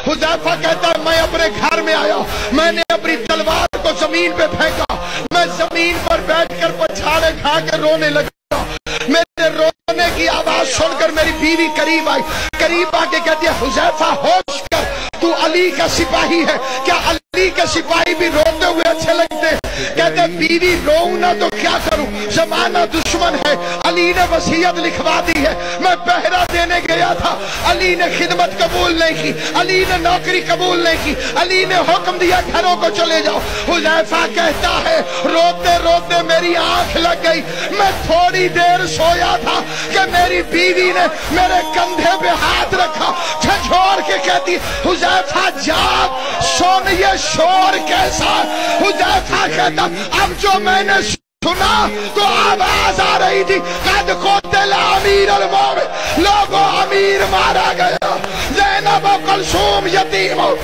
حذیفہ کہتا ہے میں اپنے گھر میں آیا، میں نے اپنی تلوار کو زمین پہ پھینکا، میں زمین پر بیٹھ کر پچھاڑے کھا کے رونے لگا۔ میرے رونے کی آواز سن کر میری بیوی قریب آئی، قریب آ کے کہتی ہے حذیفہ ہوش کر، تو علی کا سپاہی ہے، کیا علی کے سپاہی بھی روتے ہوئے اچھے لگتے ہیں؟ کہتے ہیں بیوی روؤں نہ تو کیا کروں، زمانہ دشمن ہے، علی نے وصیت لکھوا دی ہے، میں پہرا دینے گیا تھا، علی نے خدمت قبول نہیں کی، علی نے نوکری قبول نہیں کی، علی نے حکم دیا گھروں کو چلے جاؤ۔ حذیفہ کہتا ہے روتے روتے میری آنکھ لگ گئی، میں تھوڑی دیر سویا تھا کہ میری بیوی نے میرے کندھے پہ ہاتھ رکھا، جھنجھوڑ کے کہتی حذیفہ جاگ، سن یہ شور کیسا؟ حذیفہ کہتا اب جو میں نے سنا تو آواز آ رہی تھی قد قتل امیر المومنین، لوگوں امیر مارا گیا، زینب و کلثوم یتیم ہو